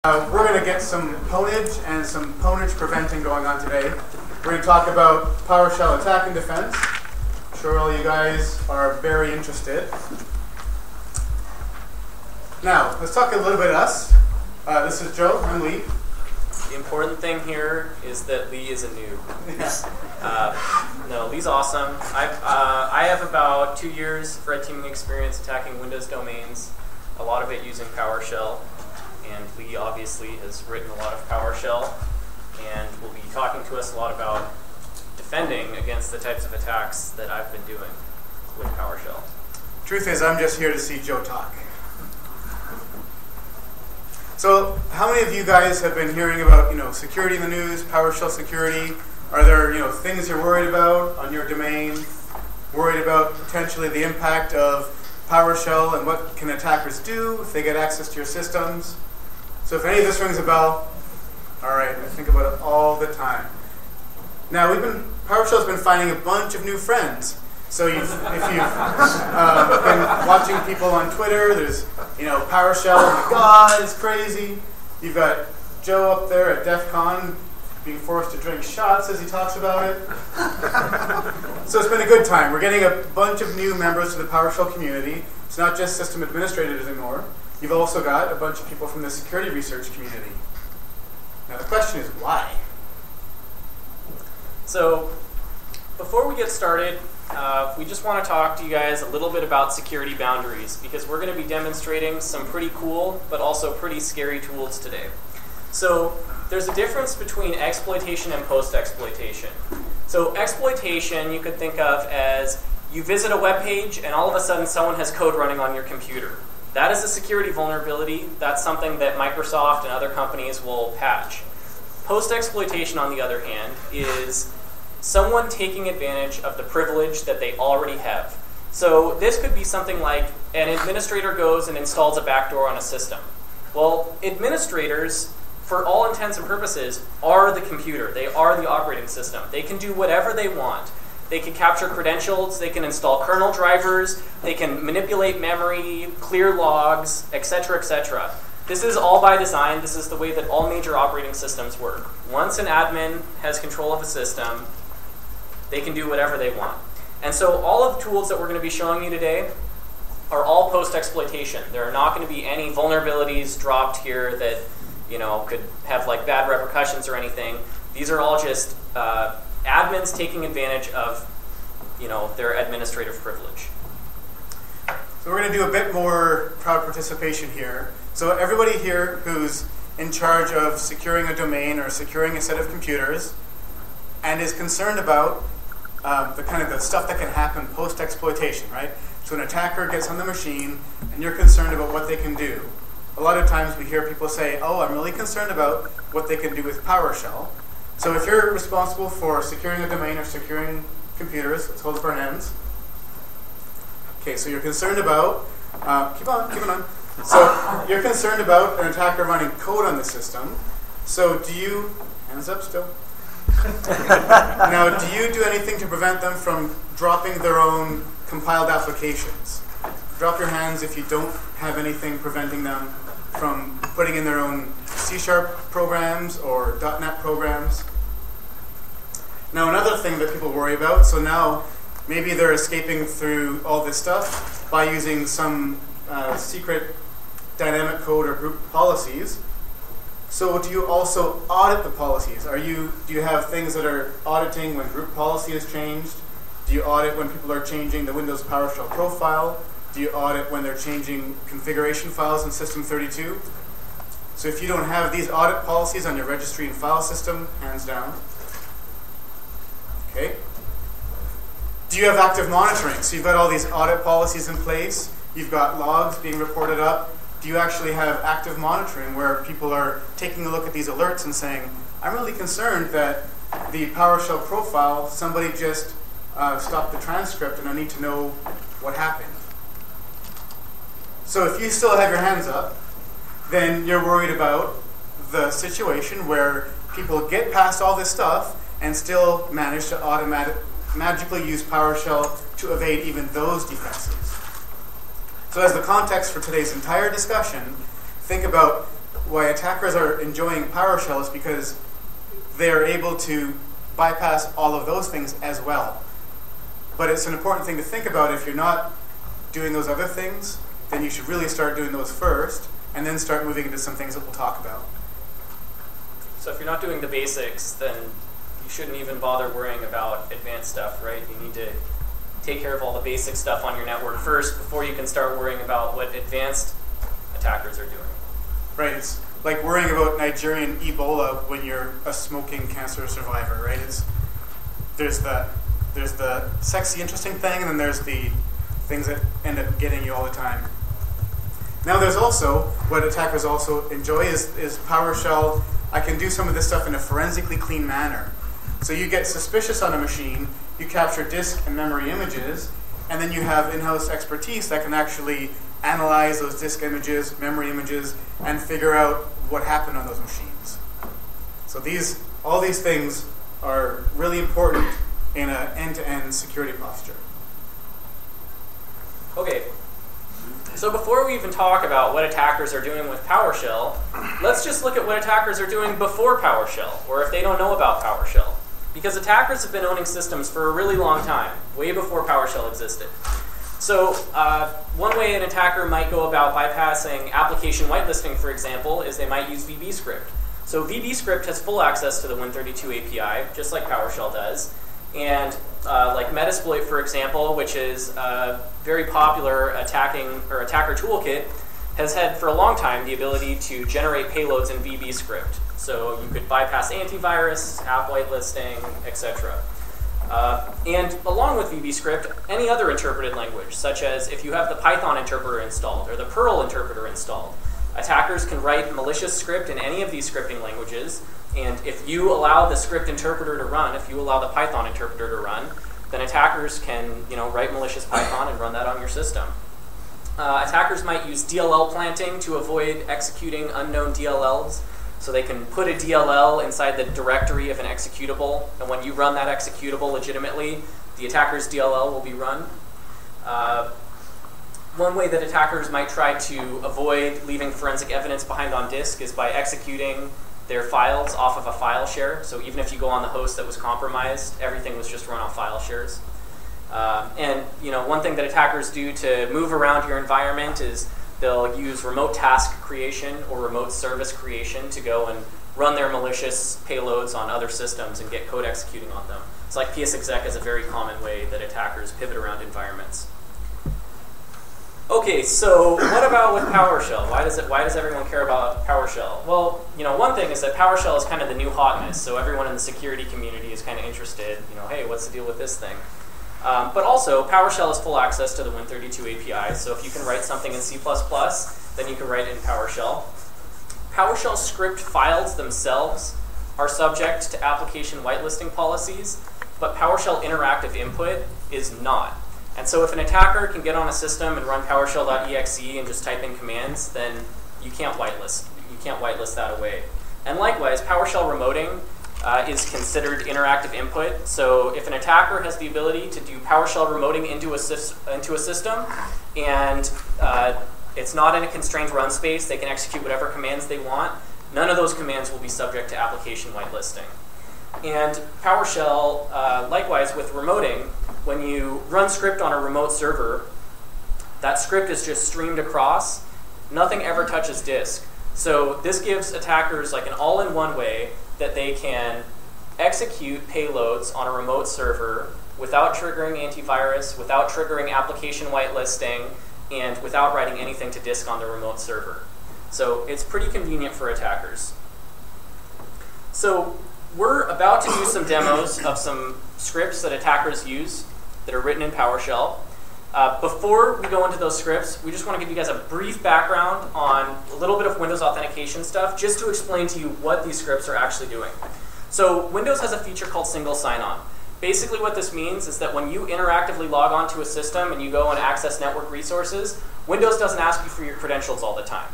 We're going to get some pwnage and some pwnage preventing going on today. We're going to talk about PowerShell attack and defense. I'm sure all you guys are very interested. Now, let's talk a little bit about us. This is Joe. I'm Lee. The important thing here is that Lee is a noob. No, Lee's awesome. I have about 2 years red teaming experience attacking Windows domains, a lot of it using PowerShell. And Lee obviously has written a lot of PowerShell and will be talking to us a lot about defending against the types of attacks that I've been doing with PowerShell. Truth is, I'm just here to see Joe talk. So, how many of you guys have been hearing about, security in the news, PowerShell security? Are there, things you're worried about on your domain? Worried about potentially the impact of PowerShell and what can attackers do if they get access to your systems? So if any of this rings a bell, all right, I think about it all the time. Now, PowerShell's been finding a bunch of new friends. So if you've been watching people on Twitter, there's, PowerShell, oh my God, it's crazy. You've got Joe up there at DEF CON being forced to drink shots as he talks about it. So it's been a good time. We're getting a bunch of new members to the PowerShell community. It's not just system administrators anymore. You've also got a bunch of people from the security research community. Now the question is why? So before we get started, we just want to talk to you guys a little bit about security boundaries, because we're going to be demonstrating some pretty cool but also pretty scary tools today. So there's a difference between exploitation and post-exploitation. So exploitation you could think of as you visit a web page and all of a sudden someone has code running on your computer. That is a security vulnerability. That's something that Microsoft and other companies will patch. Post-exploitation, on the other hand, is someone taking advantage of the privilege that they already have. So this could be something like an administrator goes and installs a backdoor on a system. Well, administrators, for all intents and purposes, are the computer. They are the operating system. They can do whatever they want. They can capture credentials, they can install kernel drivers, they can manipulate memory, clear logs, etc., etc. This is all by design. This is the way that all major operating systems work. Once an admin has control of a system, they can do whatever they want. And so all of the tools that we're going to be showing you today are all post-exploitation. There are not going to be any vulnerabilities dropped here that could have bad repercussions or anything. These are all just admins taking advantage of their administrative privilege. So we're going to do a bit more crowd participation here. So everybody here who's in charge of securing a domain or securing a set of computers and is concerned about the stuff that can happen post-exploitation, right? So an attacker gets on the machine and you're concerned about what they can do. A lot of times we hear people say, oh, I'm really concerned about what they can do with PowerShell. So if you're responsible for securing a domain or securing computers, let's hold up our hands. Okay, so you're concerned about, keep on. So you're concerned about an attacker running code on the system. So hands up still. Now, do you do anything to prevent them from dropping their own compiled applications? Drop your hands if you don't have anything preventing them from putting in their own C# programs or .NET programs. Now, another thing that people worry about, so now maybe they're escaping through all this stuff by using some secret dynamic code or group policies. So do you also audit the policies? Do you have things that are auditing when group policy is changed? Do you audit when people are changing the Windows PowerShell profile? Do you audit when they're changing configuration files in System32? So if you don't have these audit policies on your registry and file system, hands down. Okay. Do you have active monitoring? So you've got all these audit policies in place. You've got logs being reported up. Do you actually have active monitoring where people are taking a look at these alerts and saying, I'm really concerned that the PowerShell profile, somebody just stopped the transcript and I need to know what happened. So if you still have your hands up, then you're worried about the situation where people get past all this stuff and still manage to magically use PowerShell to evade even those defenses. So as the context for today's entire discussion, think about why attackers are enjoying PowerShell is because they are able to bypass all of those things as well. But it's an important thing to think about. If you're not doing those other things, then you should really start doing those first, and then start moving into some things that we'll talk about. So if you're not doing the basics, then you shouldn't even bother worrying about advanced stuff, right? You need to take care of all the basic stuff on your network first before you can start worrying about what advanced attackers are doing. Right, it's like worrying about Nigerian Ebola when you're a smoking cancer survivor, right? There's the sexy, interesting thing, and then there's the things that end up getting you all the time. Now there's also, what attackers also enjoy is PowerShell. I can do some of this stuff in a forensically clean manner. So you get suspicious on a machine, you capture disk and memory images, and then you have in-house expertise that can actually analyze those disk images, memory images, and figure out what happened on those machines. So all these things are really important in an end-to-end security posture. Okay, so before we even talk about what attackers are doing with PowerShell, let's just look at what attackers are doing before PowerShell, or if they don't know about PowerShell. Because attackers have been owning systems for a really long time, way before PowerShell existed. So one way an attacker might go about bypassing application whitelisting, for example, is they might use VBScript. So VBScript has full access to the Win32 API, just like PowerShell does. And like Metasploit, for example, which is a very popular attacker toolkit, has had for a long time the ability to generate payloads in VBScript. So you could bypass antivirus, app whitelisting, etc. And along with VBScript, any other interpreted language, such as if you have the Python interpreter installed or the Perl interpreter installed, attackers can write malicious script in any of these scripting languages. And if you allow the script interpreter to run, if you allow the Python interpreter to run, then attackers can write malicious Python and run that on your system. Attackers might use DLL planting to avoid executing unknown DLLs. So they can put a DLL inside the directory of an executable, and when you run that executable legitimately, the attacker's DLL will be run. One way that attackers might try to avoid leaving forensic evidence behind on disk is by executing their files off of a file share. So even if you go on the host that was compromised, everything was just run off file shares. And one thing that attackers do to move around your environment is they'll use remote task creation or remote service creation to go and run their malicious payloads on other systems and get code executing on them. It's like psexec is a very common way that attackers pivot around environments. Okay, so what about with PowerShell? Why does everyone care about PowerShell? Well, one thing is that PowerShell is kind of the new hotness, so everyone in the security community is kind of interested, hey, what's the deal with this thing? But also, PowerShell has full access to the Win32 API, so if you can write something in C++, then you can write it in PowerShell. PowerShell script files themselves are subject to application whitelisting policies, but PowerShell interactive input is not. And so if an attacker can get on a system and run PowerShell.exe and just type in commands, then you can't whitelist. You can't whitelist that away. And likewise, PowerShell remoting is considered interactive input. So if an attacker has the ability to do PowerShell remoting into a system, and it's not in a constrained run space, they can execute whatever commands they want, none of those commands will be subject to application whitelisting. And PowerShell, likewise with remoting, when you run script on a remote server, that script is just streamed across. Nothing ever touches disk. So this gives attackers like an all-in-one way that they can execute payloads on a remote server without triggering antivirus, without triggering application whitelisting, and without writing anything to disk on the remote server. So it's pretty convenient for attackers. So we're about to do some demos of some scripts that attackers use that are written in PowerShell. Before we go into those scripts, we just want to give you guys a brief background on a little bit of Windows authentication stuff, just to explain to you what these scripts are actually doing. So Windows has a feature called single sign-on. Basically what this means is that when you interactively log on to a system and you go and access network resources, Windows doesn't ask you for your credentials all the time.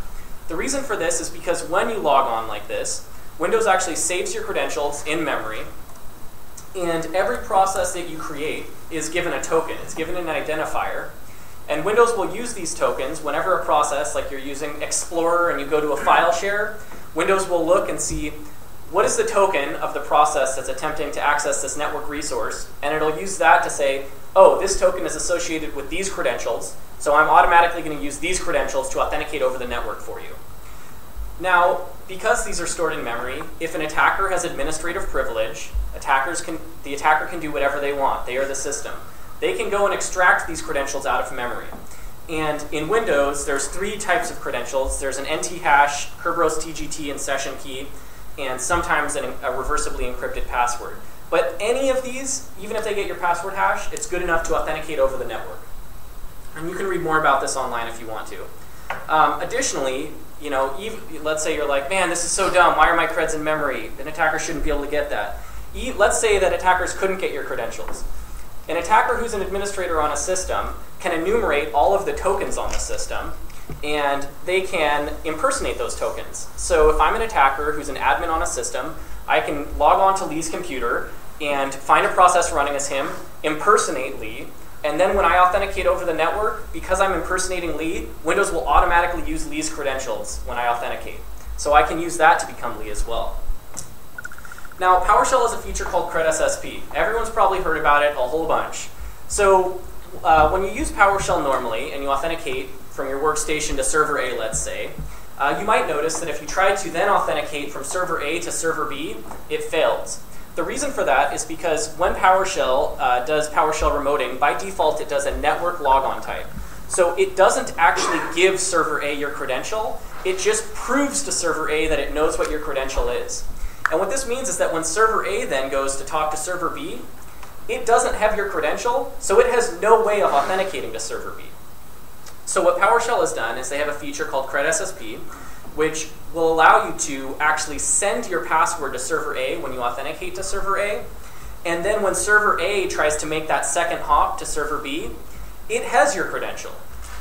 The reason for this is because when you log on like this, Windows actually saves your credentials in memory, and every process that you create is given a token. It's given an identifier, And Windows will use these tokens whenever a process, like you're using Explorer and you go to a file share, Windows will look and see what is the token of the process that's attempting to access this network resource, and it'll use that to say, oh, this token is associated with these credentials, so I'm automatically going to use these credentials to authenticate over the network for you. Now, because these are stored in memory, if an attacker has administrative privilege, the attacker can do whatever they want. They are the system. They can go and extract these credentials out of memory. And in Windows, there's 3 types of credentials. There's an NT hash, Kerberos TGT, and session key, and sometimes a reversibly encrypted password. But any of these, even if they get your password hash, it's good enough to authenticate over the network. And you can read more about this online if you want to. Additionally, let's say you're like, man, this is so dumb. Why are my creds in memory? An attacker shouldn't be able to get that. Let's say that attackers couldn't get your credentials. An attacker who's an administrator on a system can enumerate all of the tokens on the system, and they can impersonate those tokens. So if I'm an attacker who's an admin on a system, I can log on to Lee's computer and find a process running as him, impersonate Lee, and then when I authenticate over the network, because I'm impersonating Lee, Windows will automatically use Lee's credentials when I authenticate. So I can use that to become Lee as well. Now, PowerShell has a feature called credSSP. Everyone's probably heard about it a whole bunch. So when you use PowerShell normally and you authenticate from your workstation to server A, let's say, you might notice that if you try to then authenticate from server A to server B, it fails. The reason for that is because when PowerShell does PowerShell remoting, by default it does a network logon type. So it doesn't actually give server A your credential, it just proves to server A that it knows what your credential is. And what this means is that when server A then goes to talk to server B, it doesn't have your credential, so it has no way of authenticating to server B. So what PowerShell has done is they have a feature called credSSP, which will allow you to actually send your password to server A when you authenticate to server A, and then when server A tries to make that second hop to server B, it has your credential.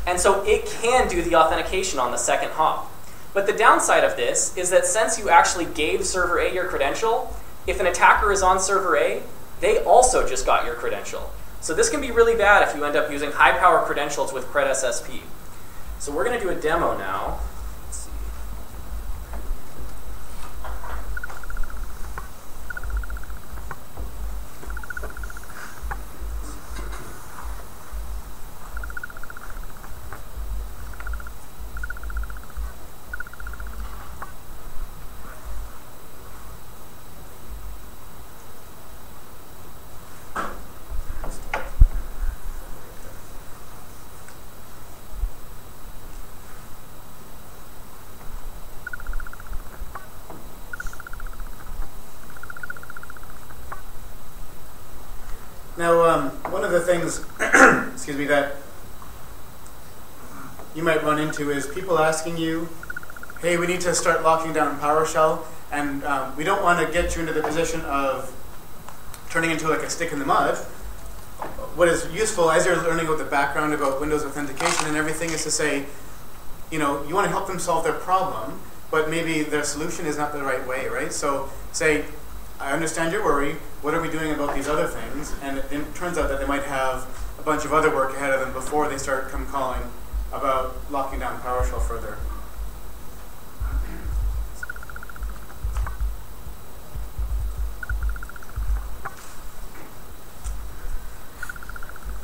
And so it can do the authentication on the second hop. But the downside of this is that since you actually gave server A your credential, if an attacker is on server A, they also just got your credential. So this can be really bad if you end up using high-power credentials with credSSP. So we're going to do a demo now. Let's see. Now, one of the things, excuse me, that you might run into is people asking you, hey, we need to start locking down PowerShell, and we don't want to get you into the position of turning into like a stick in the mud. What is useful as you're learning about the background about Windows authentication and everything is to say, you want to help them solve their problem, but maybe their solution is not the right way, right? So say, I understand your worry. What are we doing about these other things? And it turns out that they might have a bunch of other work ahead of them before they start calling about locking down PowerShell further.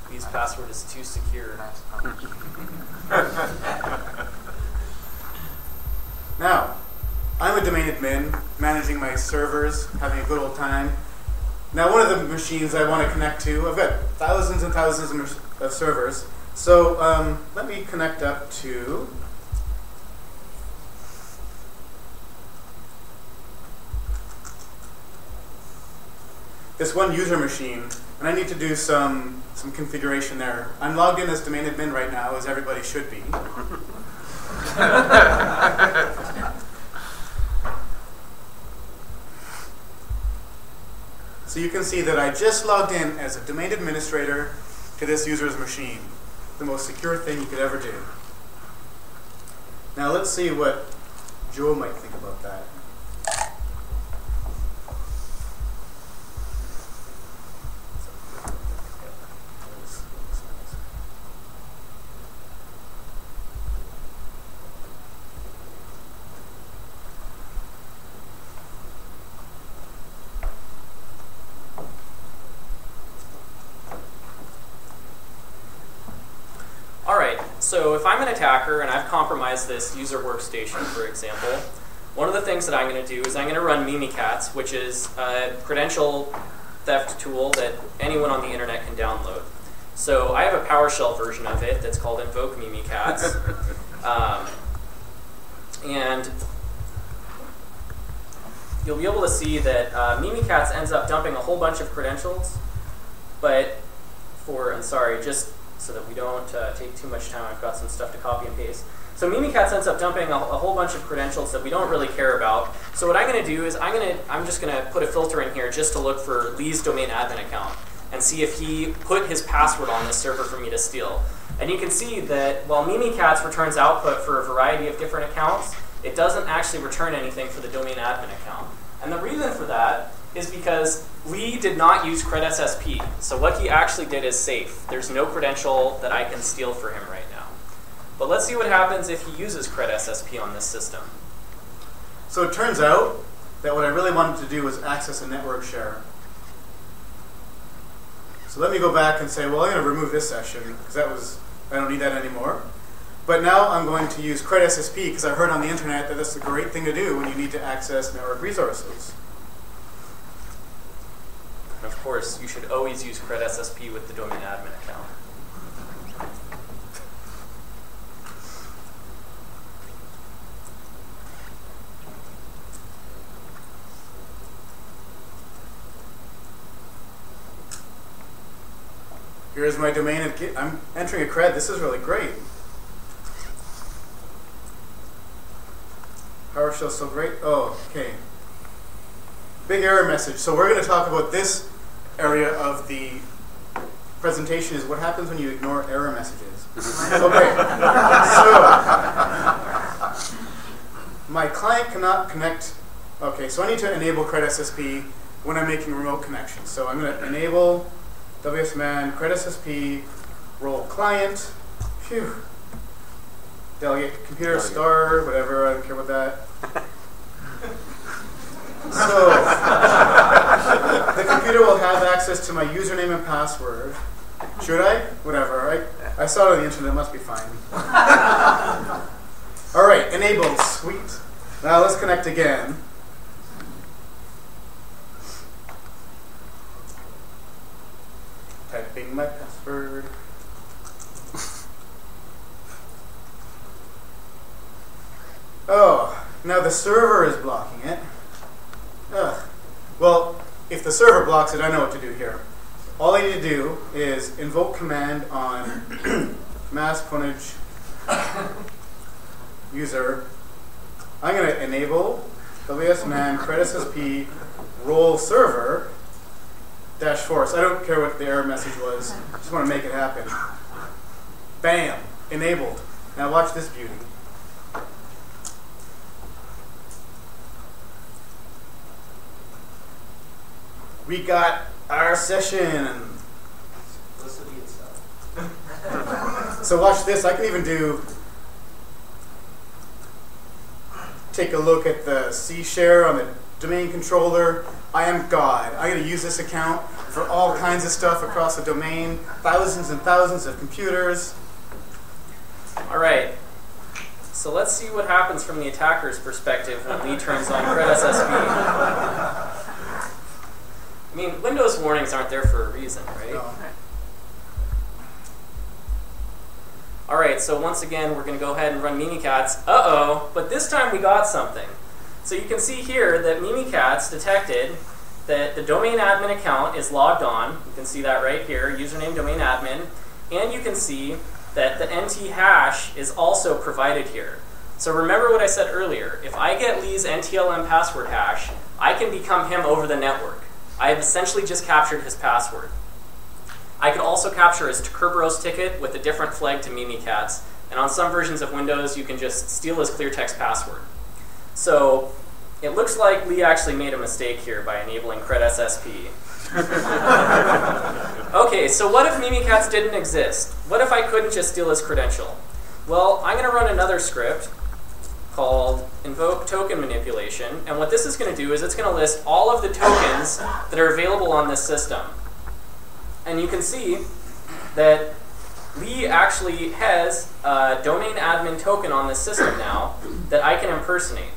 Lee's password is too secure. Now, I'm a domain admin, managing my servers, having a good old time. Now, one of the machines I want to connect to, I've got thousands and thousands of servers. So let me connect up to this one user machine, and I need to do some configuration there. I'm logged in as domain admin right now, as everybody should be. So you can see that I just logged in as a domain administrator to this user's machine. The most secure thing you could ever do. Now let's see what Joe might think about that. So if I'm an attacker and I've compromised this user workstation, for example, one of the things that I'm going to do is I'm going to run Mimikatz, which is a credential theft tool that anyone on the internet can download. So I have a PowerShell version of it that's called invoke Mimikatz. And you'll be able to see that Mimikatz ends up dumping a whole bunch of credentials, but I'm sorry, just so that we don't take too much time, I've got some stuff to copy and paste. So Mimikatz ends up dumping a whole bunch of credentials that we don't really care about. So what I'm going to do is I'm just going to put a filter in here just to look for Lee's domain admin account and see if he put his password on this server for me to steal. And you can see that while Mimikatz returns output for a variety of different accounts, it doesn't actually return anything for the domain admin account. And the reason for that is because Lee did not use credSSP. So what he actually did is safe. There's no credential that I can steal for him right now. But let's see what happens if he uses credSSP on this system. So it turns out that what I really wanted to do was access a network share. So let me go back and say, well, I'm going to remove this session because I don't need that anymore. But now I'm going to use credSSP because I heard on the internet that that's a great thing to do when you need to access network resources. And of course, you should always use credSSP with the domain admin account. Here's my domain. I'm entering a cred. This is really great. PowerShell's so great. Oh, okay. Big error message. So we're going to talk about this area of the presentation is what happens when you ignore error messages. Okay. So my client cannot connect. Okay, so I need to enable credSSP when I'm making remote connections. So I'm going to enable WSMan, credSSP, role client, phew. Delegate computer star, whatever, I don't care about that. So, the computer will have access to my username and password. Should I? Whatever. I saw it on the internet, it must be fine. All right, enabled, sweet. Now let's connect again. Typing my password. Oh, now the server is blocking it. Ugh. Well, if the server blocks it, I know what to do here. All I need to do is invoke command on mass punnage user. I'm going to enable WSMan credSSP role server -4. So I don't care what the error message was. I just want to make it happen. Bam! Enabled. Now watch this beauty. We got our session. Simplicity itself. So watch this. I can even take a look at the C share on the domain controller. I am God. I'm going to use this account for all kinds of stuff across the domain. Thousands and thousands of computers. All right. So let's see what happens from the attacker's perspective when Lee turns on credSSP. I mean, Windows warnings aren't there for a reason, right? No. All right, so once again, we're going to go ahead and run Mimikatz. Uh-oh, but this time we got something. So you can see here that Mimikatz detected that the domain admin account is logged on. You can see that right here, username domain admin. And you can see that the NT hash is also provided here. So remember what I said earlier. If I get Lee's NTLM password hash, I can become him over the network. I have essentially just captured his password. I could also capture his Kerberos ticket with a different flag to Mimikatz. And on some versions of Windows, you can just steal his clear text password. So it looks like Lee actually made a mistake here by enabling credSSP. Okay, so what if Mimikatz didn't exist? What if I couldn't just steal his credential? Well, I'm going to run another script called invoke token manipulation. And what this is going to do is it's going to list all of the tokens that are available on this system. And you can see that Lee actually has domain admin token on this system now that I can impersonate.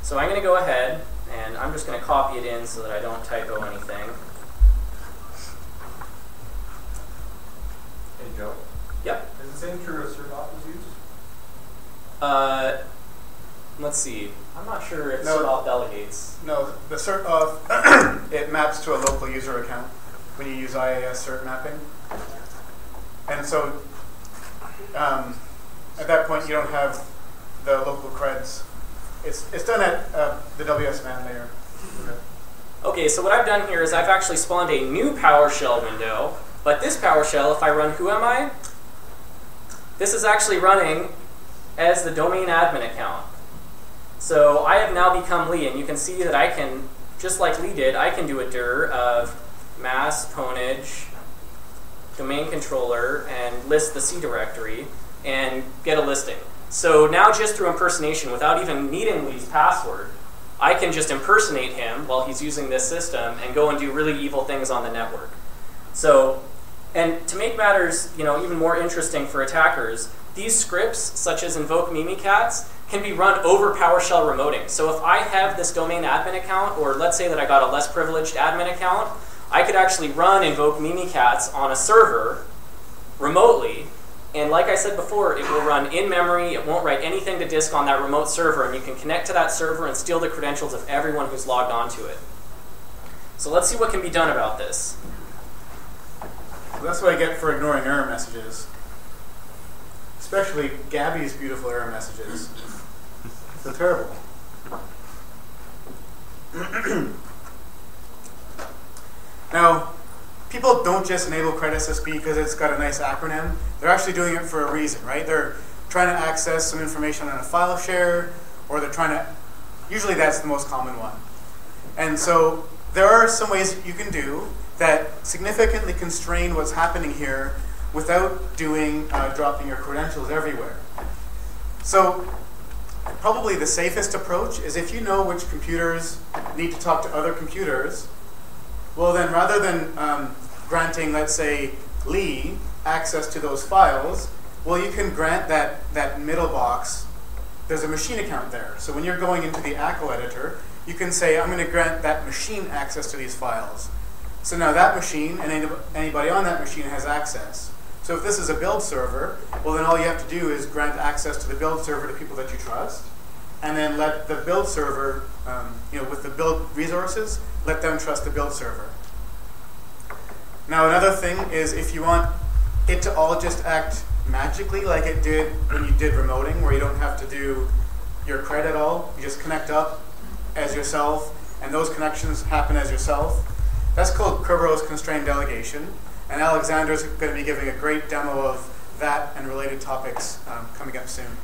So I'm going to go ahead, and I'm just going to copy it in so that I don't typo anything. Hey, Joe. Yep. Is the same true as cert was used? Let's see. I'm not sure if cert delegates. No, the cert auth, it maps to a local user account when you use IIS cert mapping. And so at that point, you don't have the local creds. It's done at the WSMan layer. Okay, so what I've done here is I've actually spawned a new PowerShell window. But this PowerShell, if I run who am I, this is actually running as the domain admin account. So I have now become Lee, and you can see that I can, just like Lee did, I can do a dir of mass ponage, domain controller, and list the C directory, and get a listing. So now just through impersonation, without even needing Lee's password, I can just impersonate him while he's using this system and go and do really evil things on the network. So, and to make matters, even more interesting for attackers, these scripts, such as invoke mimikatz, can be run over PowerShell remoting. So if I have this domain admin account, or let's say that I got a less privileged admin account, I could actually run invoke mimikatz on a server remotely. And like I said before, it will run in memory. It won't write anything to disk on that remote server, and you can connect to that server and steal the credentials of everyone who's logged onto it. So let's see what can be done about this. So that's what I get for ignoring error messages. Especially Gabby's beautiful error messages. They're terrible. Now, people don't just enable CredSSP because it's got a nice acronym. They're actually doing it for a reason, right? They're trying to access some information on a file share, or they're trying to, usually that's the most common one. And so there are some ways you can do that significantly constrain what's happening here without doing dropping your credentials everywhere. So probably the safest approach is if you know which computers need to talk to other computers, well then rather than granting, let's say, Lee access to those files, well you can grant that middle box, there's a machine account there. So when you're going into the ACL editor, you can say, I'm going to grant that machine access to these files. So now that machine and anybody on that machine has access. So if this is a build server, well then all you have to do is grant access to the build server to people that you trust, and then let the build server, with the build resources, let them trust the build server. Now another thing is if you want it to all just act magically like it did when you did remoting, where you don't have to do your cred at all, you just connect up as yourself, and those connections happen as yourself. That's called Kerberos constrained delegation, and Alexander's going to be giving a great demo of that and related topics coming up soon.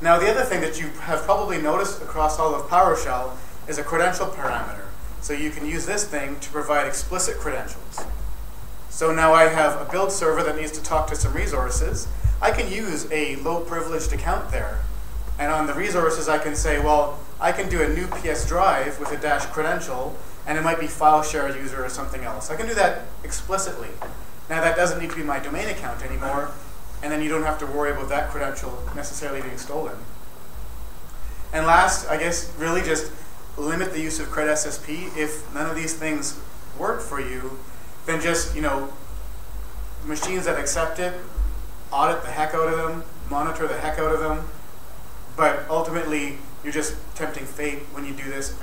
Now the other thing that you have probably noticed across all of PowerShell is a credential parameter. So you can use this thing to provide explicit credentials. So now I have a build server that needs to talk to some resources. I can use a low privileged account there. And on the resources I can say, well, I can do a new PS drive with a dash credential, and it might be file share user or something else. I can do that explicitly. Now that doesn't need to be my domain account anymore, and then you don't have to worry about that credential necessarily being stolen. And last, I guess, really just limit the use of CredSSP. If none of these things work for you, then just, machines that accept it, audit the heck out of them, monitor the heck out of them, but ultimately you're just tempting fate when you do this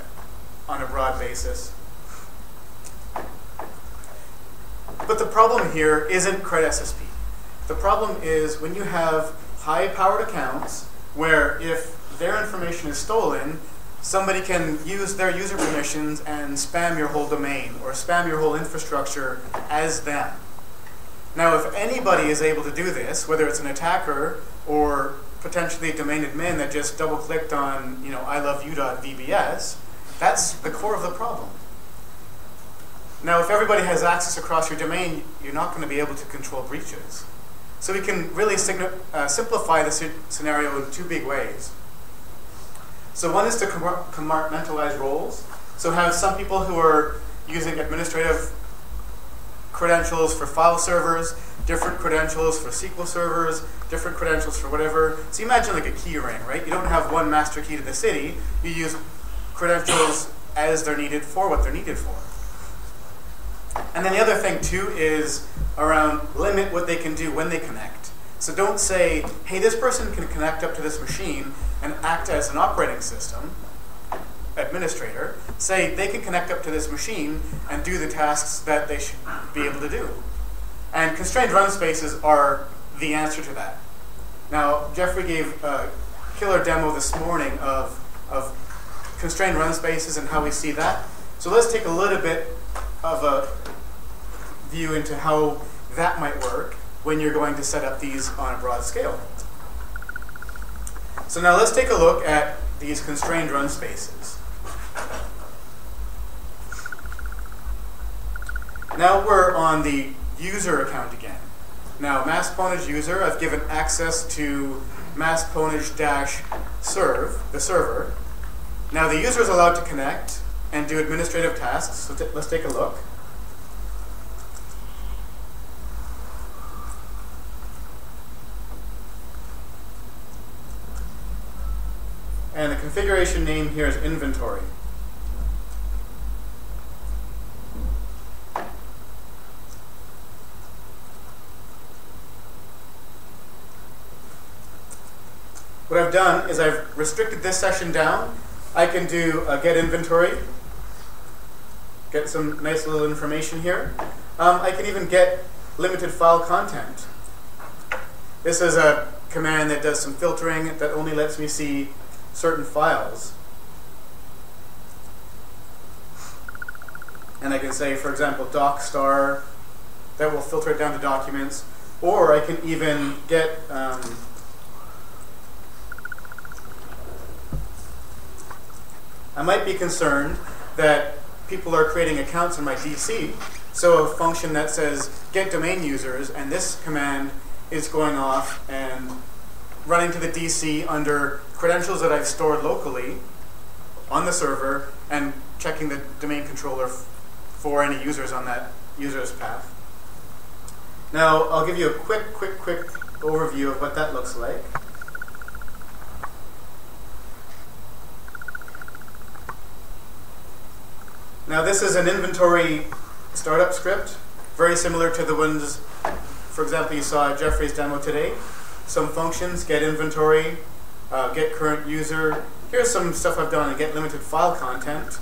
on a broad basis. But the problem here isn't CredSSP. The problem is when you have high-powered accounts where if their information is stolen, somebody can use their user permissions and spam your whole domain or spam your whole infrastructure as them. Now, if anybody is able to do this, whether it's an attacker or potentially a domain admin that just double-clicked on, iloveyou.vbs, that's the core of the problem. Now, if everybody has access across your domain, you're not going to be able to control breaches. So we can really simplify the scenario in two big ways. So one is to compartmentalize roles. So have some people who are using administrative credentials for file servers, different credentials for SQL servers, different credentials for whatever. So you imagine like a key ring, right? You don't have one master key to the city. You use credentials as they're needed for what they're needed for. And then the other thing too is around limit what they can do when they connect. So don't say, hey, this person can connect up to this machine and act as an operating system administrator. Say they can connect up to this machine and do the tasks that they should be able to do. And constrained run spaces are the answer to that. Now, Jeffrey gave a killer demo this morning of constrained run spaces and how we see that. So let's take a little bit of a view into how that might work when you're going to set up these on a broad scale. So now let's take a look at these constrained run spaces. Now we're on the user account again. Now mass ponage user, I've given access to mass ponage-serve, the server. Now the user is allowed to connect and do administrative tasks. So let's take a look. And the configuration name here is inventory. What I've done is I've restricted this session down. I can do a get inventory, get some nice little information here. I can even get limited file content. This is a command that does some filtering that only lets me see certain files. And I can say, for example, doc star, that will filter it down to documents. Or I can even get I might be concerned that people are creating accounts in my DC, so a function that says get domain users, and this command is going off and running to the DC under credentials that I've stored locally on the server and checking the domain controller for any users on that user's path. Now, I'll give you a quick overview of what that looks like. Now this is an inventory startup script, very similar to the ones, for example, you saw at Jeffrey's demo today. Some functions, get inventory, get current user. Here's some stuff I've done to get limited file content,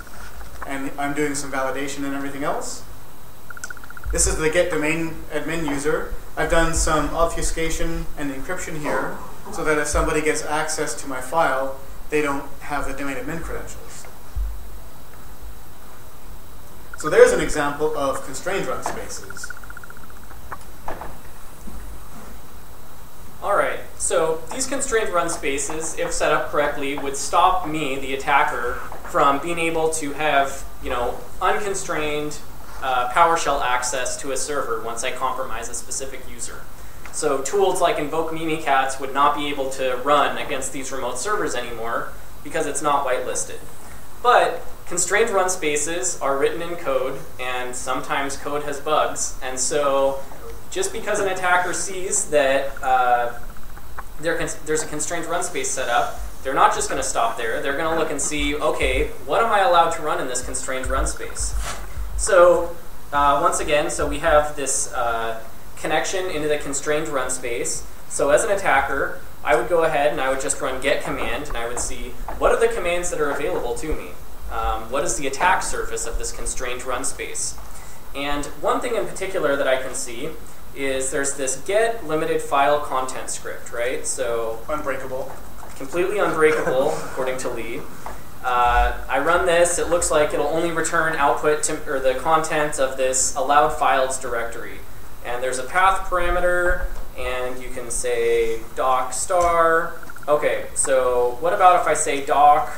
and I'm doing some validation and everything else. This is the get domain admin user. I've done some obfuscation and encryption here, so that if somebody gets access to my file, they don't have the domain admin credentials. So there's an example of constrained run spaces. All right, so these constrained run spaces, if set up correctly, would stop me, the attacker, from being able to have, unconstrained PowerShell access to a server once I compromise a specific user. So tools like invoke mimikatz would not be able to run against these remote servers anymore because it's not whitelisted. But constrained run spaces are written in code, and sometimes code has bugs. And so just because an attacker sees that there's a constrained run space set up, they're not just going to stop there. They're going to look and see, okay, what am I allowed to run in this constrained run space? So once again, so we have this connection into the constrained run space. So as an attacker, I would go ahead and I would just run get command, and I would see what are the commands that are available to me. What is the attack surface of this constrained run space? And one thing in particular that I can see is there's this get limited file content script, right? So Unbreakable. Completely unbreakable, according to Lee. I run this. It looks like it'll only return output to, or the content of this allowed files directory. And there's a path parameter, and you can say doc star. Okay, so what about if I say doc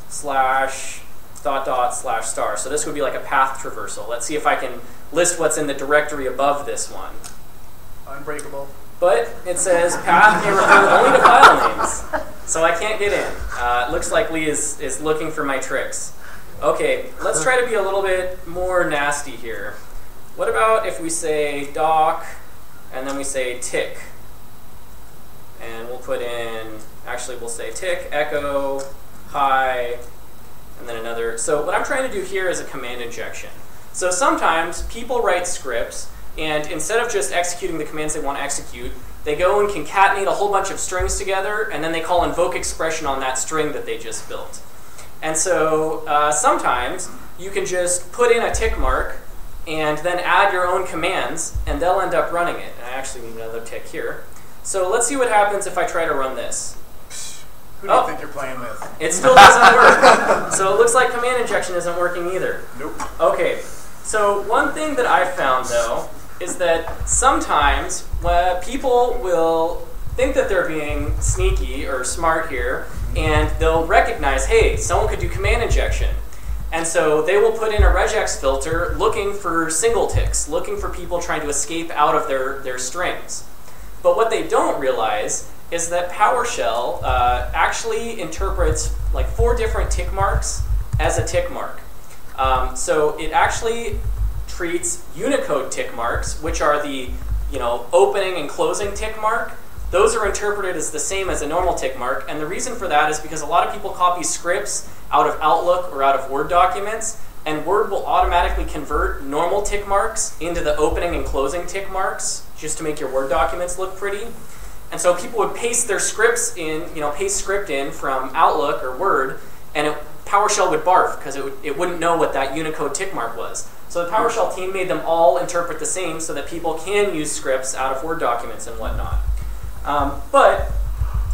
slash dot slash star? So this would be like a path traversal. Let's see if I can list what's in the directory above this one. Unbreakable. But it says path may refer only to file names. So I can't get in. It looks like Lee is looking for my tricks. Okay, let's try to be a little bit more nasty here. What about if we say doc, and then we say tick? And we'll put in, actually we'll say tick, echo, hi, and then another. So what I'm trying to do here is a command injection. So sometimes people write scripts, and instead of just executing the commands they want to execute, they go and concatenate a whole bunch of strings together, and then they call invoke expression on that string that they just built. And so sometimes you can just put in a tick mark and then add your own commands, and they'll end up running it. And I actually need another tick here. So let's see what happens if I try to run this. Who do you think you're playing with? It still doesn't work. So it looks like command injection isn't working either. Nope. Okay, so one thing that I've found, though, is that sometimes people will think that they're being sneaky or smart here, and they'll recognize, hey, someone could do command injection. And so they will put in a regex filter looking for single ticks, looking for people trying to escape out of their strings. But what they don't realize is that PowerShell actually interprets like 4 different tick marks as a tick mark. So it actually treats Unicode tick marks, which are the opening and closing tick mark. Those are interpreted as the same as a normal tick mark, and the reason for that is because a lot of people copy scripts out of Outlook or out of Word documents, and Word will automatically convert normal tick marks into the opening and closing tick marks just to make your Word documents look pretty. And so people would paste their scripts in, paste script in from Outlook or Word, and PowerShell would barf because it wouldn't know what that Unicode tick mark was. So the PowerShell team made them all interpret the same so that people can use scripts out of Word documents and whatnot. But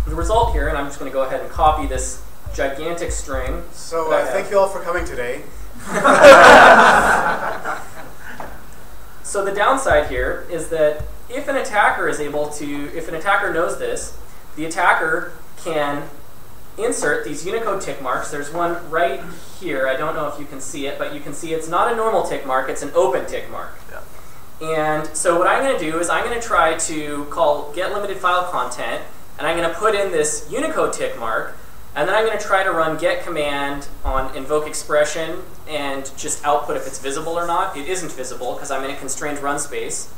the result here, and I'm just going to go ahead and copy this gigantic string. So thank you all for coming today. So the downside here is that if an attacker knows this, the attacker can insert these Unicode tick marks. There's one right here. I don't know if you can see it, but you can see it's not a normal tick mark, it's an open tick mark. Yeah. And so what I'm going to do is I'm going to try to call getLimitedFileContent, and I'm going to put in this Unicode tick mark, and then I'm going to try to run get command on invoke expression and just output if it's visible or not. It isn't visible because I'm in a constrained run space.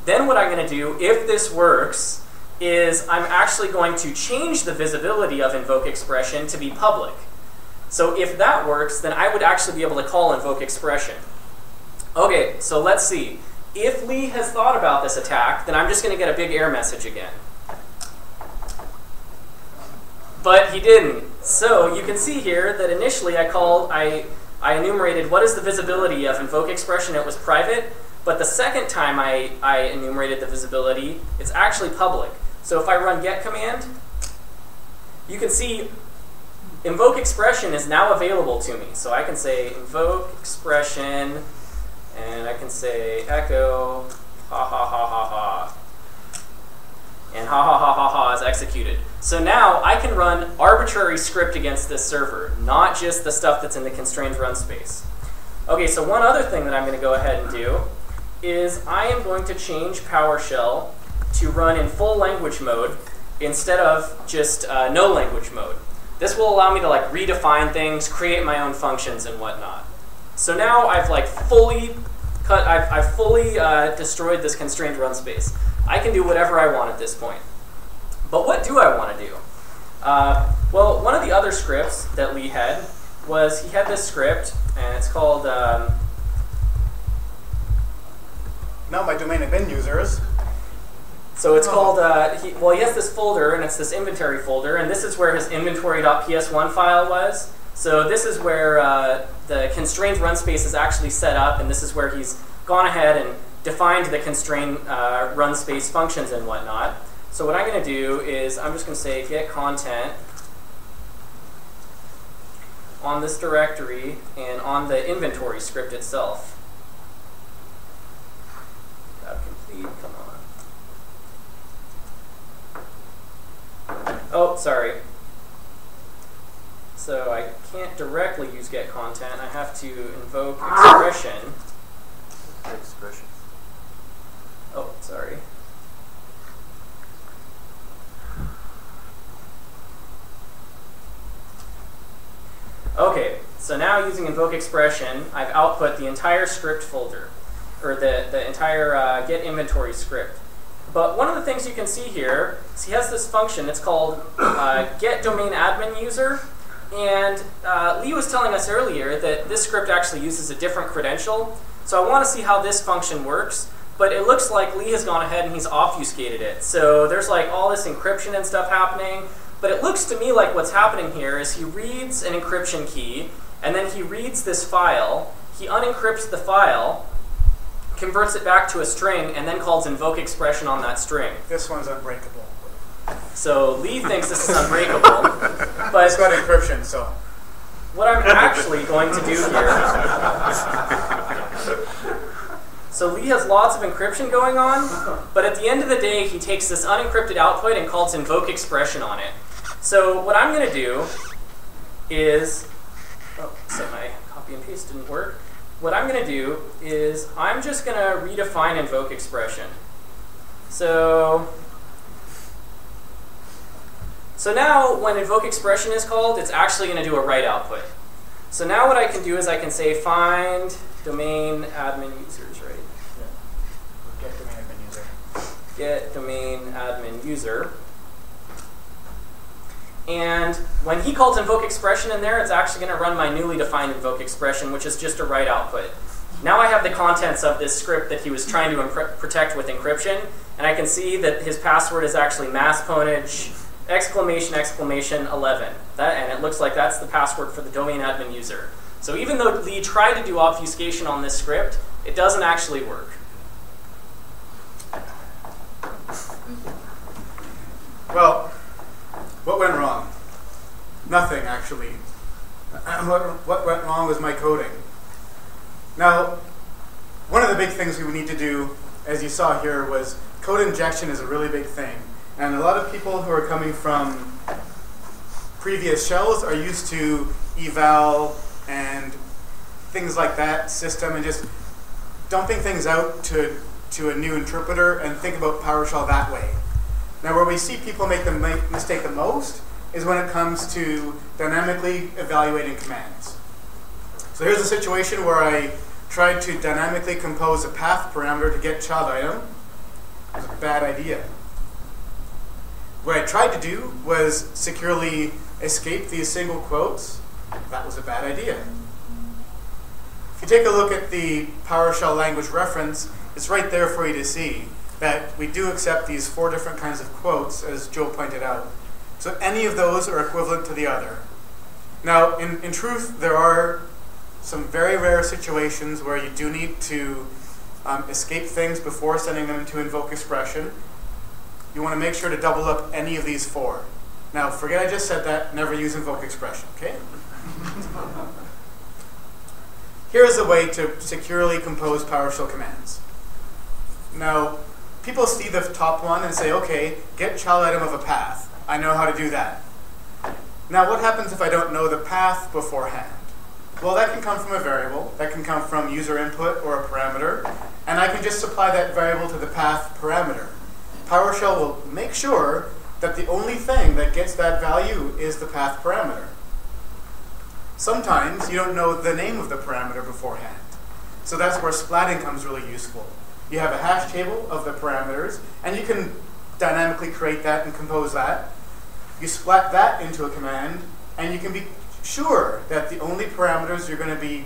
Then what I'm going to do, if this works, is I'm actually going to change the visibility of invoke expression to be public. So if that works, then I would actually be able to call invoke expression. Okay, so let's see. If Lee has thought about this attack, then I'm just going to get a big error message again. But he didn't. So you can see here that initially I enumerated what is the visibility of invoke expression. It was private. But the second time I enumerated the visibility, it's actually public. So if I run get command, you can see invoke expression is now available to me. So I can say invoke expression, and I can say echo ha ha ha ha ha. And ha ha ha ha ha is executed. So now I can run arbitrary script against this server, not just the stuff that's in the constrained run space. Okay, so one other thing that I'm going to go ahead and do is I am going to change PowerShell to run in full language mode instead of just no language mode. This will allow me to redefine things, create my own functions and whatnot. So now I've fully destroyed this constrained run space. I can do whatever I want at this point. But what do I want to do? Well, one of the other scripts that Lee had was he had this script, and it's called Not my domain have been users. So it's called, he has this folder, and it's this inventory folder, and this is where his inventory.ps1 file was. So this is where the constrained run space is actually set up, and this is where he's gone ahead and defined the constrained run space functions and whatnot. So what I'm going to do is I'm just going to say get content on this directory and on the inventory script itself. Come on. Oh, sorry. So I can't directly use get content. I have to invoke expression. Expression. Oh, sorry. Okay, so now using invoke expression, I've output the entire script folder. or the entire get inventory script. But one of the things you can see here is he has this function. It's called get domain admin user. And Lee was telling us earlier that this script actually uses a different credential. So I want to see how this function works. But it looks like Lee has gone ahead and he's obfuscated it. So there's like all this encryption and stuff happening. But it looks to me like what's happening here is he reads an encryption key, and then he reads this file. He unencrypts the file, converts it back to a string, and then calls invoke expression on that string. This one's unbreakable. So Lee thinks this is unbreakable, but It's got encryption, so. what I'm actually going to do here, so Lee has lots of encryption going on, but at the end of the day, he takes this unencrypted output and calls invoke expression on it. So what I'm going to do is, so my copy and paste didn't work. What I'm going to do is I'm just going to redefine invoke expression. So now when invoke expression is called, it's actually going to do a write output. So now what I can do is I can say find domain admin users, right? Yeah. Get domain admin user. Get domain admin user. And when he calls invoke expression in there, it's actually going to run my newly defined invoke expression, which is just a write output. Now I have the contents of this script that he was trying to protect with encryption, and I can see that his password is actually massponage exclamation 11. And it looks like that's the password for the domain admin user. So even though Lee tried to do obfuscation on this script, it doesn't actually work. Well, what went wrong? Nothing, actually. What went wrong was my coding. Now, one of the big things we need to do, as you saw here, was code injection is a really big thing. And a lot of people who are coming from previous shells are used to eval and things like that system and just dumping things out to a new interpreter and think about PowerShell that way. Now, where we see people make the mistake the most is when it comes to dynamically evaluating commands. So here's a situation where I tried to dynamically compose a path parameter to get child item. It was a bad idea. What I tried to do was securely escape these single quotes. That was a bad idea. If you take a look at the PowerShell language reference, it's right there for you to see that we do accept these 4 different kinds of quotes, as Joe pointed out. So any of those are equivalent to the other. Now, in truth, there are some very rare situations where you do need to escape things before sending them to invoke expression. You want to make sure to double up any of these 4. Now, forget I just said that, never use invoke expression, okay? Here's a way to securely compose PowerShell commands. Now, people see the top one and say, okay, get child item of a path. I know how to do that. Now, what happens if I don't know the path beforehand? Well, that can come from a variable. That can come from user input or a parameter. And I can just supply that variable to the path parameter. PowerShell will make sure that the only thing that gets that value is the path parameter. Sometimes you don't know the name of the parameter beforehand. So that's where splatting comes really useful. You have a hash table of the parameters, and you can dynamically create that and compose that. You splat that into a command, and you can be sure that the only parameters you're going to be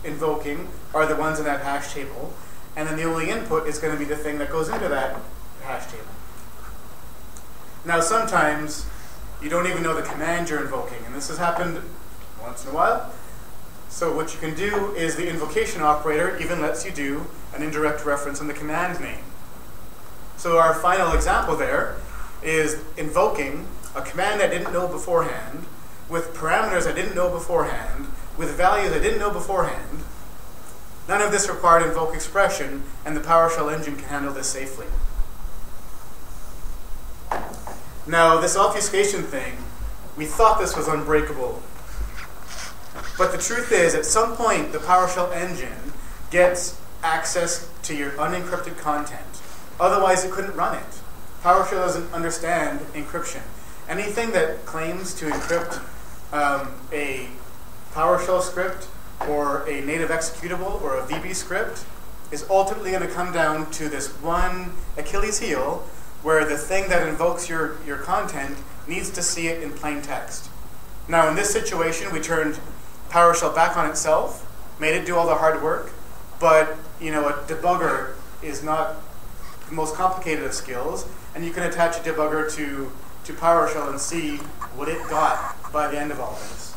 invoking are the ones in that hash table, and then the only input is going to be the thing that goes into that hash table. Now, sometimes you don't even know the command you're invoking, and this has happened once in a while. So what you can do is the invocation operator even lets you do an indirect reference in the command name. So our final example there is invoking a command I didn't know beforehand, with parameters I didn't know beforehand, with values I didn't know beforehand. None of this required invoke expression, and the PowerShell engine can handle this safely. Now, this obfuscation thing, we thought this was unbreakable. But the truth is, at some point, the PowerShell engine gets access to your unencrypted content. Otherwise, it couldn't run it. PowerShell doesn't understand encryption. Anything that claims to encrypt a PowerShell script or a native executable or a VB script is ultimately going to come down to this one Achilles heel where the thing that invokes your content needs to see it in plain text. Now in this situation, we turned PowerShell back on itself, made it do all the hard work, but a debugger is not the most complicated of skills, and you can attach a debugger to PowerShell and see what it got by the end of all this.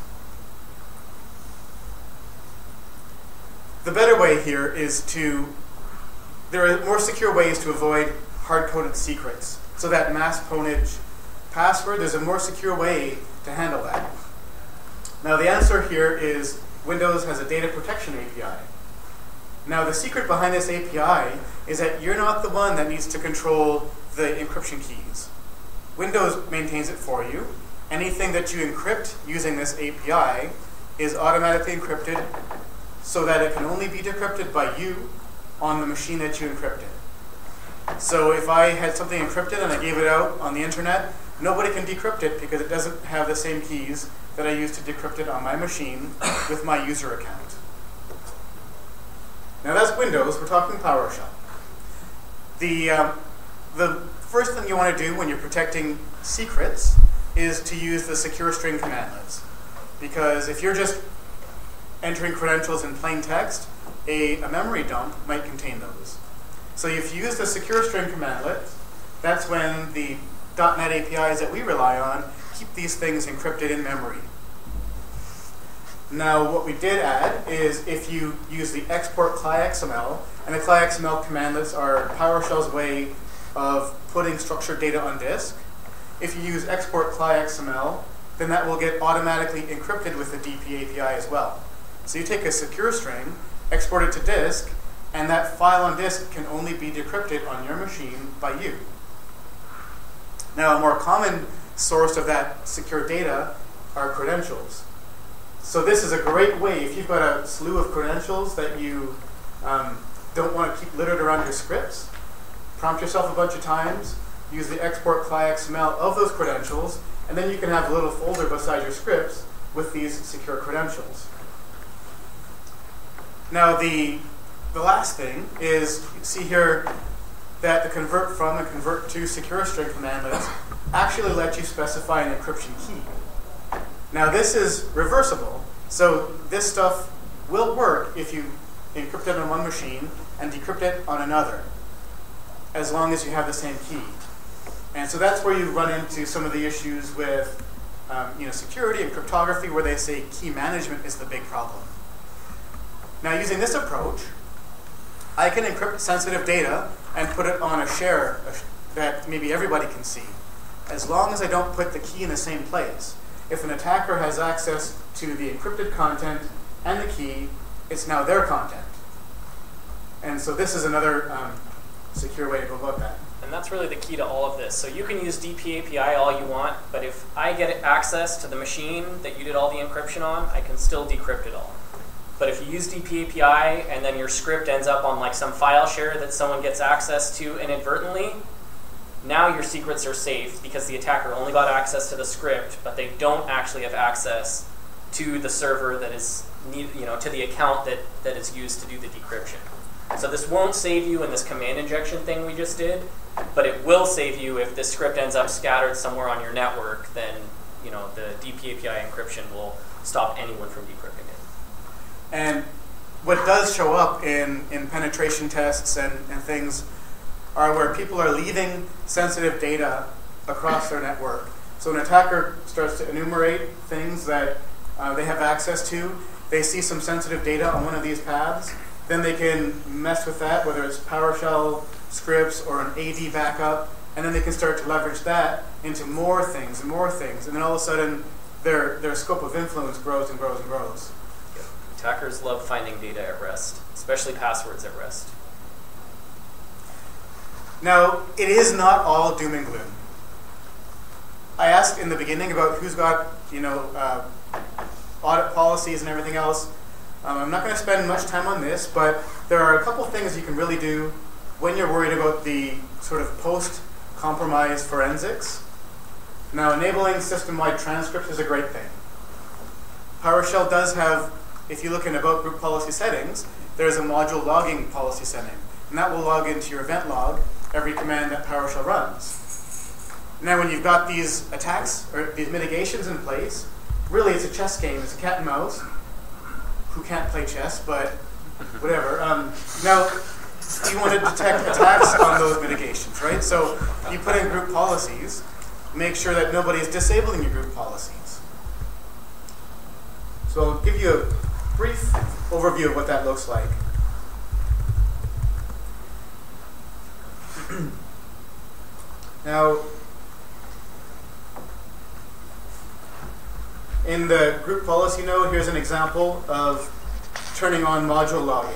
The better way here is there are more secure ways to avoid hard-coded secrets. So that mass ponage password, there's a more secure way to handle that. Now the answer here is Windows has a data protection API. Now the secret behind this API is that you're not the one that needs to control the encryption keys. Windows maintains it for you. Anything that you encrypt using this API is automatically encrypted so that it can only be decrypted by you on the machine that you encrypted. So if I had something encrypted and I gave it out on the internet, nobody can decrypt it because it doesn't have the same keys that I use to decrypt it on my machine with my user account. Now that's Windows, we're talking PowerShell. The first thing you want to do when you're protecting secrets is to use the secure string commandlets. Because if you're just entering credentials in plain text, a memory dump might contain those. So if you use the secure string commandlet, that's when the .NET APIs that we rely on keep these things encrypted in memory. Now what we did add is if you use the export CLI.XML, and the CLI.XML commandlets are PowerShell's way of putting structured data on disk. If you use export CLI.XML, then that will get automatically encrypted with the DP API as well. So you take a secure string, export it to disk, and that file on disk can only be decrypted on your machine by you. Now a more common source of that secure data are credentials. So this is a great way, if you've got a slew of credentials that you don't want to keep littered around your scripts, prompt yourself a bunch of times, use the export CLI.XML of those credentials, and then you can have a little folder beside your scripts with these secure credentials. Now the last thing is, you see here that the convert from and convert to secure string commandlets actually let you specify an encryption key. Now this is reversible, so this stuff will work if you encrypt it on one machine and decrypt it on another, as long as you have the same key. And so that's where you run into some of the issues with security and cryptography, where they say key management is the big problem. Now using this approach, I can encrypt sensitive data and put it on a share that maybe everybody can see, as long as I don't put the key in the same place. If an attacker has access to the encrypted content and the key, it's now their content. And so this is another secure way to go about that. And that's really the key to all of this. So you can use DP API all you want, but if I get access to the machine that you did all the encryption on, I can still decrypt it all. But if you use DP API and then your script ends up on like some file share that someone gets access to inadvertently, now your secrets are safe because the attacker only got access to the script, but they don't actually have access to the server that is, to the account that is used to do the decryption. So this won't save you in this command injection thing we just did, but it will save you if this script ends up scattered somewhere on your network. Then the DP API encryption will stop anyone from decrypting it. And what does show up in penetration tests and things are where people are leaving sensitive data across their network. So an attacker starts to enumerate things that they have access to. They see some sensitive data on one of these paths. Then they can mess with that, whether it's PowerShell scripts or an AD backup, and then they can start to leverage that into more things and more things. And then all of a sudden, their scope of influence grows and grows and grows. Yep. Attackers love finding data at rest, especially passwords at rest. Now, it is not all doom and gloom. I asked in the beginning about who's got, audit policies and everything else. I'm not going to spend much time on this, but there are a couple things you can really do when you're worried about the sort of post-compromise forensics. Now, enabling system-wide transcripts is a great thing. PowerShell does have, if you look in About Group Policy Settings, there's a module logging policy setting. And that will log into your event log every command that PowerShell runs. Now when you've got these attacks, or these mitigations in place, really it's a chess game, it's a cat and mouse. Who can't play chess, but whatever. Now, you want to detect attacks on those mitigations, right? So you put in group policies, make sure that nobody is disabling your group policies. So I'll give you a brief overview of what that looks like. Now, in the group policy node, here's an example of turning on module logging.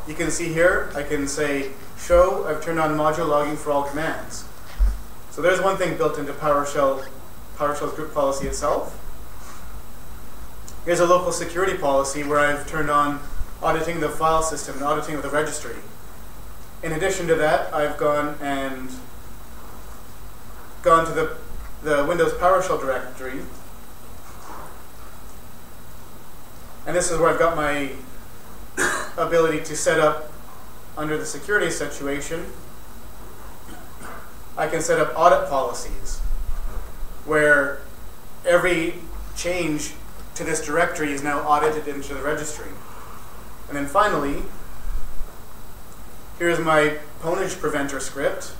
You can see here, I can say, show, I've turned on module logging for all commands. So there's one thing built into PowerShell's group policy itself. Here's a local security policy where I've turned on auditing the file system and auditing of the registry. In addition to that, I've gone to the Windows PowerShell directory. And this is where I've got my ability to set up, under the security situation, I can set up audit policies where every change to this directory is now audited into the registry. And then finally, here's my pwnage preventer script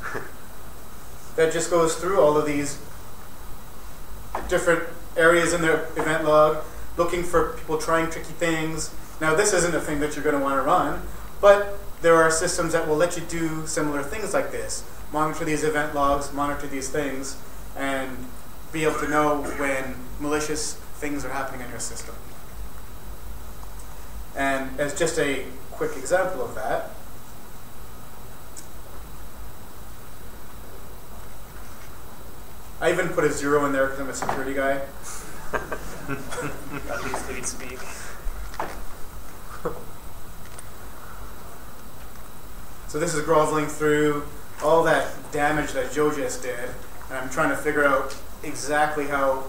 that just goes through all of these different areas in their event log, looking for people trying tricky things. Now, this isn't a thing that you're going to want to run, but there are systems that will let you do similar things like this. Monitor these event logs, monitor these things, and be able to know when malicious things are happening in your system. And as just a quick example of that, I even put a 0 in there because I'm a security guy. At least lead speak. So this is groveling through all that damage that Joe just did, and I'm trying to figure out exactly how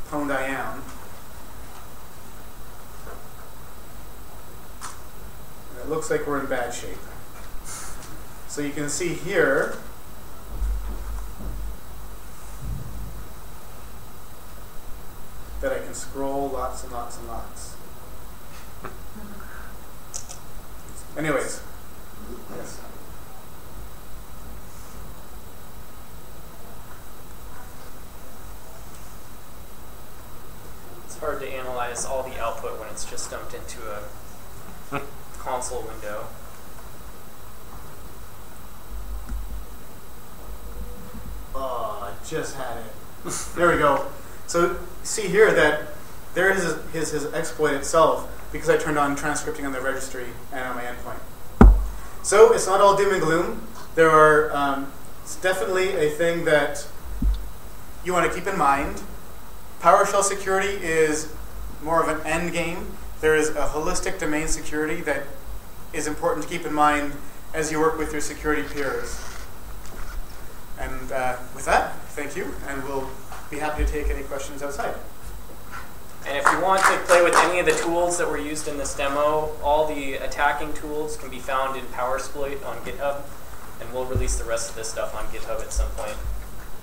pwned I am. And it looks like we're in bad shape. So you can see here that I can scroll lots and lots and lots. Anyways. Yes. It's hard to analyze all the output when it's just dumped into a console window. Oh, I just had it. There we go. So see here that there is his exploit itself because I turned on transcripting on the registry and on my endpoint. So it's not all doom and gloom. There are, it's definitely a thing that you want to keep in mind. PowerShell security is more of an end game. There is a holistic domain security that is important to keep in mind as you work with your security peers. And with that, thank you, and we'll be happy to take any questions outside. And if you want to play with any of the tools that were used in this demo, all the attacking tools can be found in PowerSploit on GitHub, and we'll release the rest of this stuff on GitHub at some point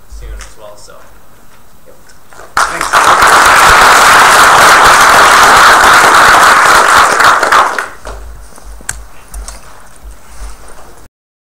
soon as well. So, yep. Thanks.